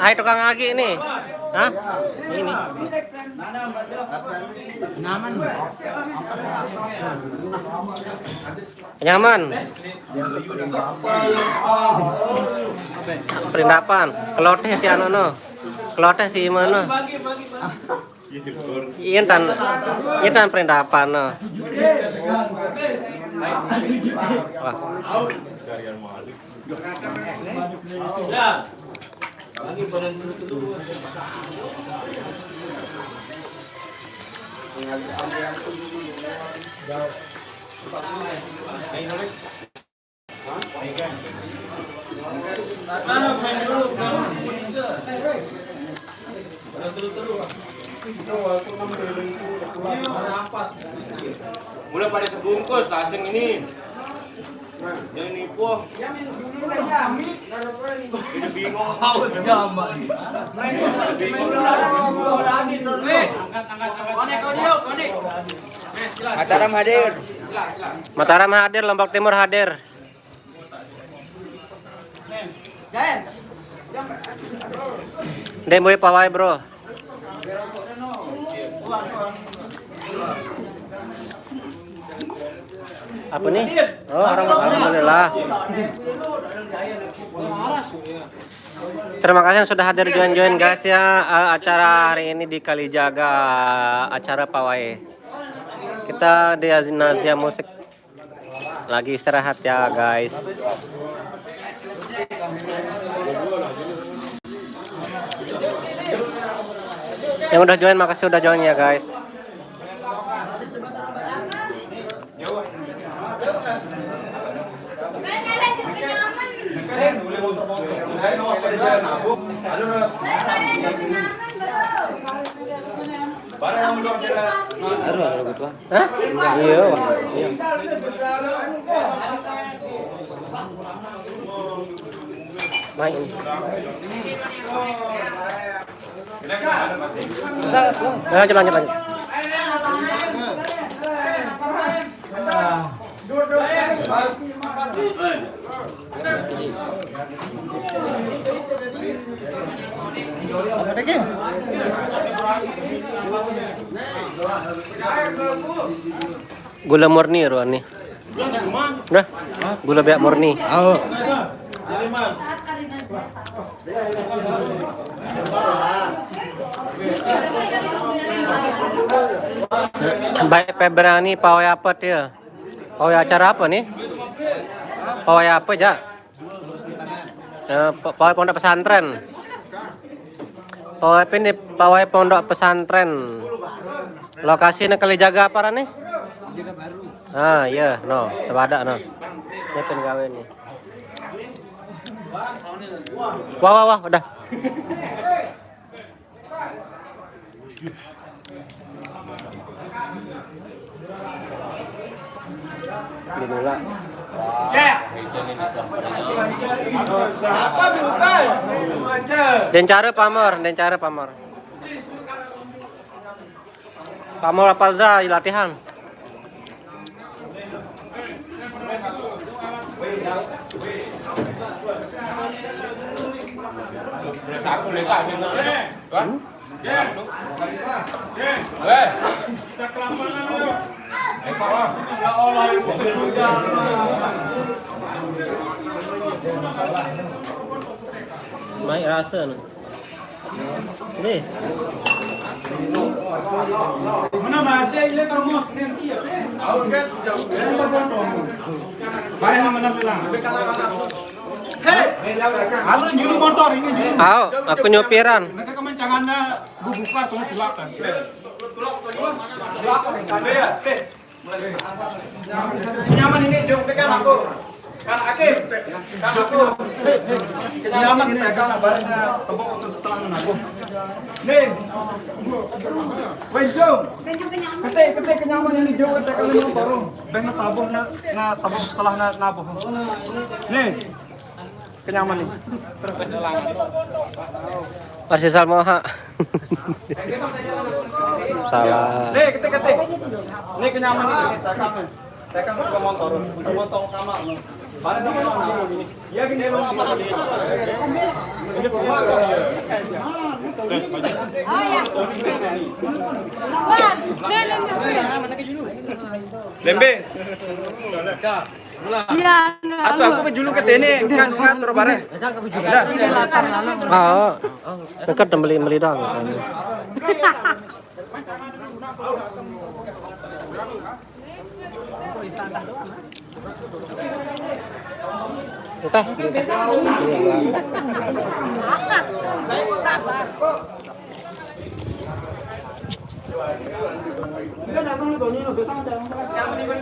Hai tukang Agi nih. Hah? Ini. Nyaman. Nyaman. Perindapan. Keloteh si anu no. Keloteh si mana? Iya tan perindapan no. Wah. Lagi badan sini dulu. Mulai pada terbungkus asing ini. Jangan nipu. Ini bingung haus gambar. Mataram hadir. Mataram hadir, Lombok Timur hadir. Demboy pawai bro. Apa nih? Oh, alhamdulillah. Terima kasih yang sudah hadir join guys ya, acara hari ini di Kalijaga, acara pawai. Kita di Nazia Musik lagi istirahat ya guys. Yang udah join makasih udah join ya guys. Hah? Iya. Main. Lanjut. Gula murni ruan nih. Udah? Gula biak murni. Oh. Baik Febrani pawai apa dia? Pawai acara apa nih? Pawai apa aja? Pawai pondok pesantren. Pawai pondok pesantren. Lokasinya Kalijaga apa nih? Jaga baru. Ah iya, no, ada no. Ini penggawe nih. Wah, udah. Dimulai. Den cara pamor. Pamor apa za latihan? Mai rasa nih. Ini. Mana masih ile termos nanti ya? Barang mana bilang? Hei, aku nyuruh motor ini nyuruh. Ayo, aku nyupiran. Mereka kemencangannya buka tunggu belakang. Nyaman ini jom pegang aku. Kan Akim, kan aku. Nyaman ini pegang barangnya tebok untuk setelah aku. Nih. Woi jom. Ketik kenyaman ini jom ketik kalau motor. Ben tabuh na tabuh setelah nabuh. Nih. Kenyaman nih. Persisal moha. Salah. Nih ketik. Nih kenyaman ini tekan ke motor. Motor sama. Barang naman na. Iya gini mo. Lembe. Iya, Atau aku ke julu ke tene kan ngatur bare. Oh, dekat dan beli doang. Entah.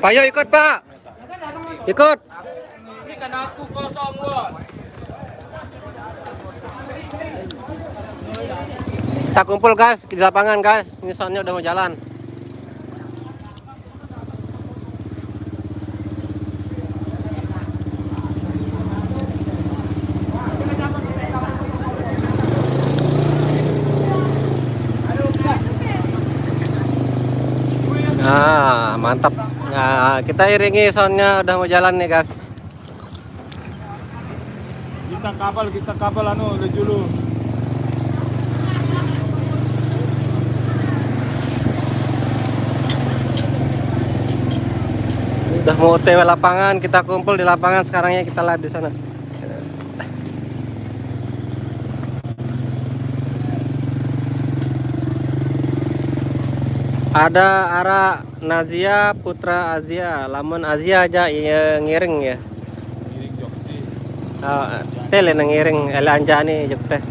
Pak, yuk ikut Pak. Ikut. Ini kan aku kosong kok. Kita kumpul guys di lapangan guys. Ini soundnya udah mau jalan. Nah, mantap. Nah, kita iringi soundnya udah mau jalan nih guys. Kita kapal anu udah dulu. Udah mau OTW lapangan, kita kumpul di lapangan sekarang ya, kita live di sana. Ada arah Nazia Putra Azia, lamun Azia aja yang ngiring ya. Ngiring Jogja. Tele nang ngiring ele anjani Jogja.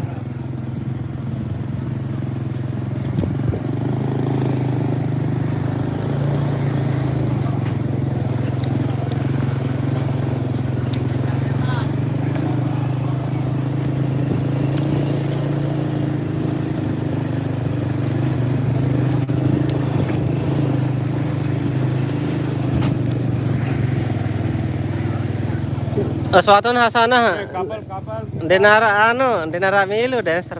Suatu hasana Kapal. denara milu dancer.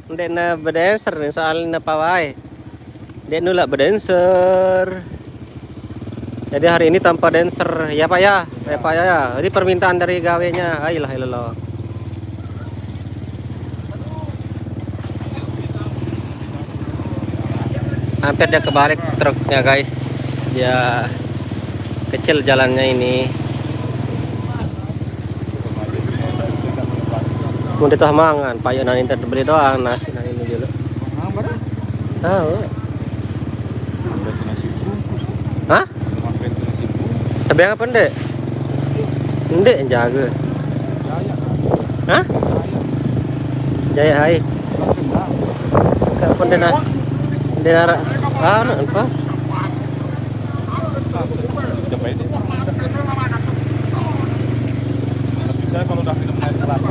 Dena berdancer soalnya pawai. Dia nulak berdancer. Jadi hari ini tanpa dancer. Ya Pak ya. Ya Pak ya. Ini permintaan dari gawenya. Ayolah ilah. Hampir dia kebalik truknya guys. Dia kecil jalannya ini. Mau ditah mangan, payo nan inter beli doang nasi nan ini dulu. Tahu. Hah? Tapi apa ndek? Ndek yang jaga. Hah? Jaya hai. Kapan dena? Denara. Apa? Saya kalau udah minum air kelapa.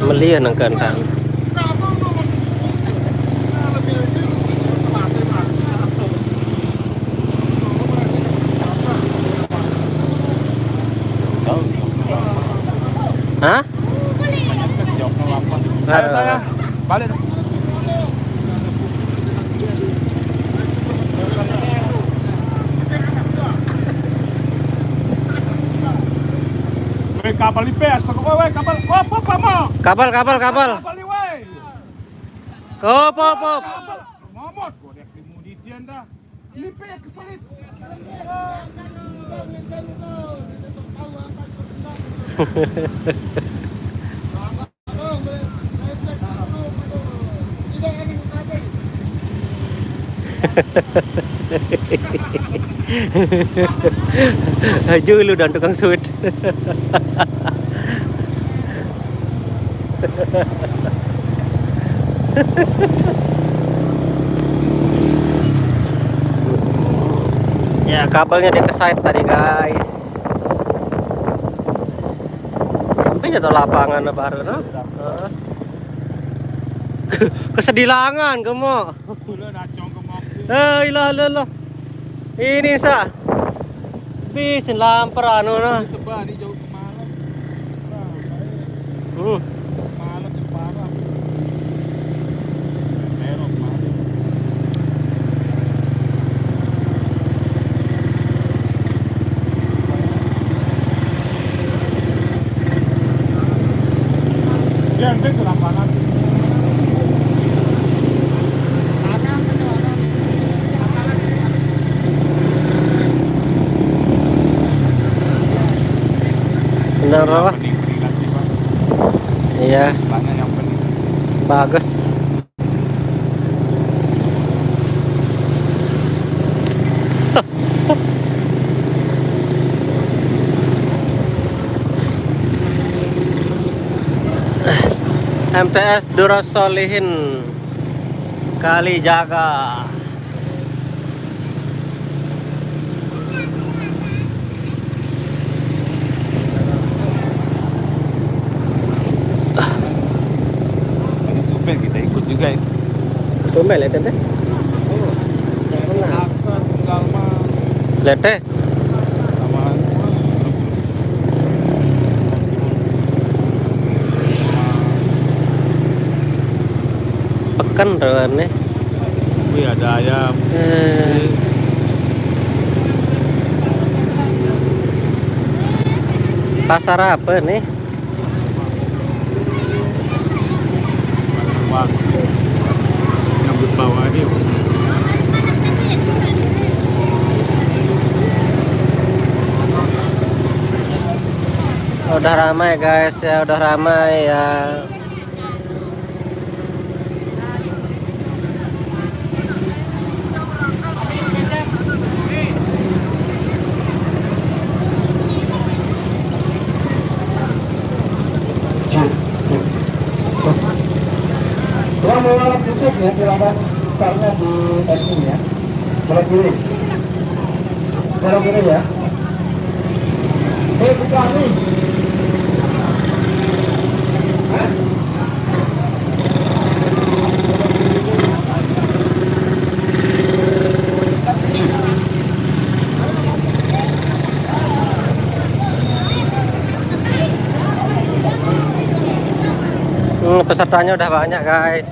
Melihat nangkan kan. Hah? Saya balik. Kapal IPS, kapal. Apa mau? Kapal. Kapal ni wei. Kop. Momot gua dia kemudian dah. Lipe keselit. Haju lu dan tukang suit. Ya kabelnya dia kesait tadi guys. Sampai jatuh lapangan baru no. Kesedilangan kamu. Dulu nacong ke mok. Ilah. Ini sa. Bisin lampar anu na. Tebak di jauh ke malam. Malam yang parah. Merok malam. sampai ke lapangan. Benar apa? Pening-pening nanti Pak. Iya, Banyak yang pening. bagus. MTS Durasolihin Kalijaga. Tadi tumben kita ikut juga ya. Tumben lihat teh. Tunggal mah Lihat teh. sama Pekan nih. wih ada ayam. Pasar apa nih? Wah. Nyambut bawah dia. Udah ramai guys ya, udah ramai ya. Yang mau musik ya silakan startnya di ending ya. Belok kiri. Belok kiri ya. Buka nih. Pesertanya udah banyak guys.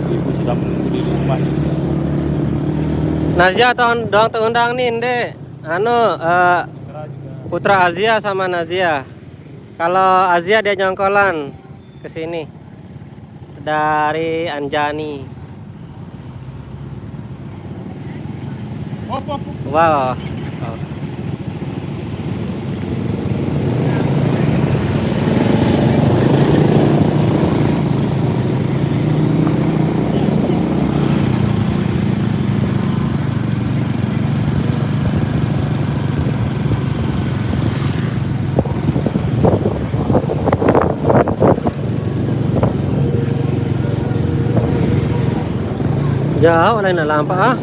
Ibu sudah menunggu di rumah. Nazia tahun dong undang nih deh. Putra Azia sama Nazia. Kalau Azia dia nyongkolan ke sini dari Anjani. Wow. Oh. Jauh lain lampa ah.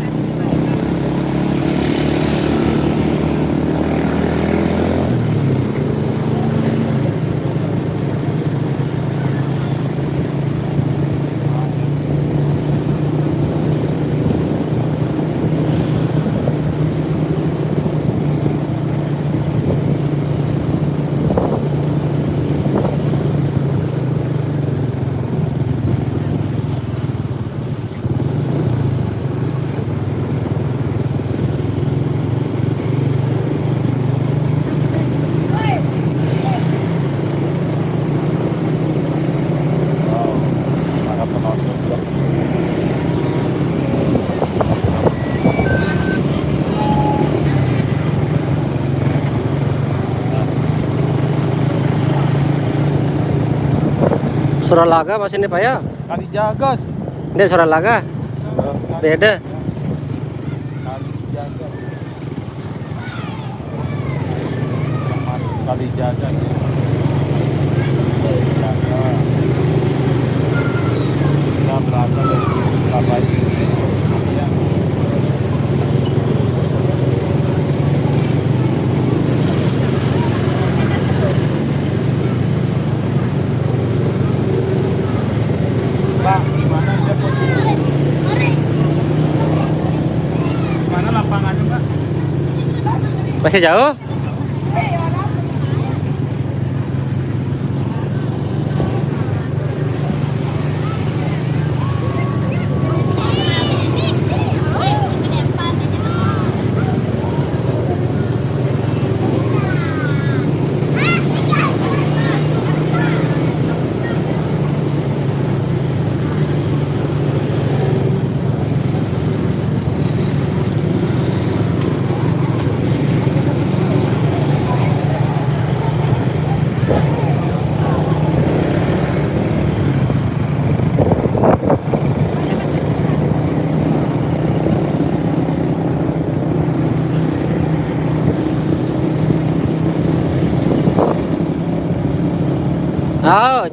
Para penonton juga. Suralaga masih nih Pak ya? Kalijaga. Ini Suralaga. Beda. Kalijaga. Masuk Kalijaga. Kita berasal dari Surabaya. Pak, gimana dia posisi? Mana lapangannya, Pak? Masih jauh?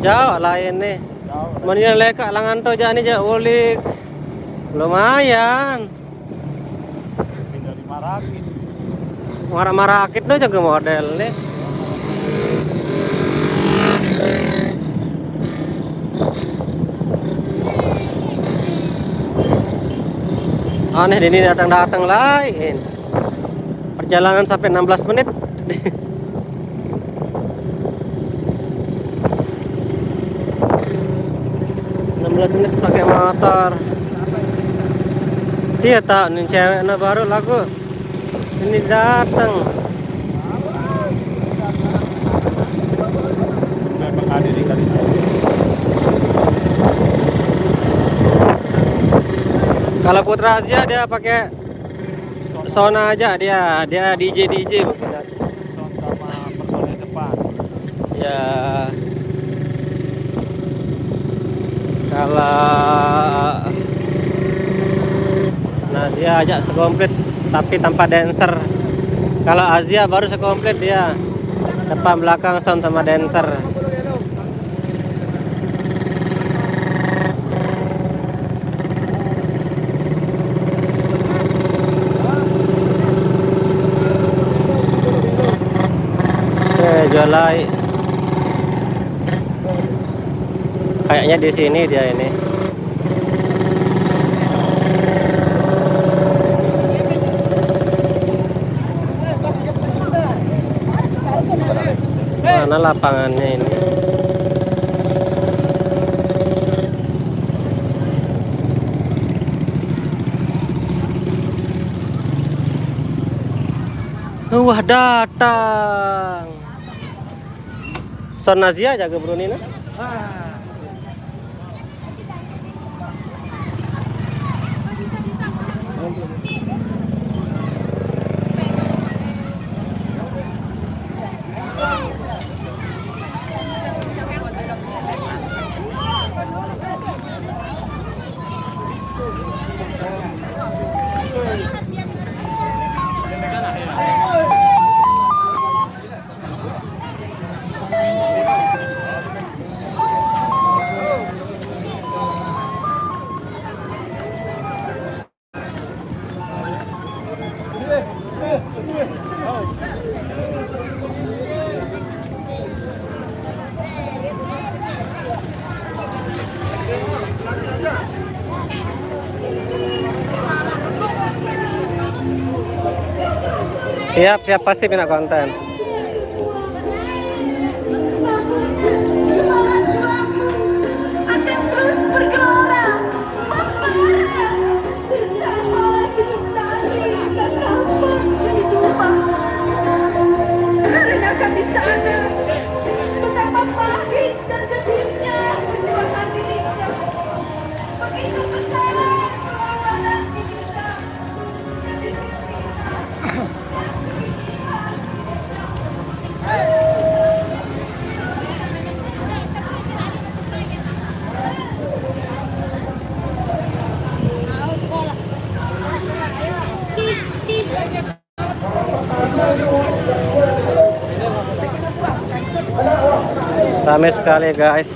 Jauh lah ini. Mana leka langan to jani jauh ulik. Lumayan. Dari Marakit. Marakit no jaga model nih. Aneh ini datang-datang lain. Perjalanan sampai 16 menit. 16 menit pakai motor. Dia tak nih cewek na baru lagu. Ini datang. Memang ada di kali. Kalau Putra Asia dia pakai Sona aja dia DJ mungkin. Sama personil depan. Ya. Kalau Nazia ajak sekomplit tapi tanpa dancer. Kalau Azia baru sekomplit dia. Depan belakang sound sama dancer. Jualai. Kayaknya di sini dia ini. Mana lapangannya ini? Wah, datang. Son Nazia jaga Bruni na? Siap pasti pindah konten. Semangat juangmu akan terus bergelora, membara bersama bintang dan nafas kehidupan. Karena kami sadar betapa pahit dan gedihnya perjuangan dirinya. Begitu besar pengorbanan kita. Ramai sekali guys.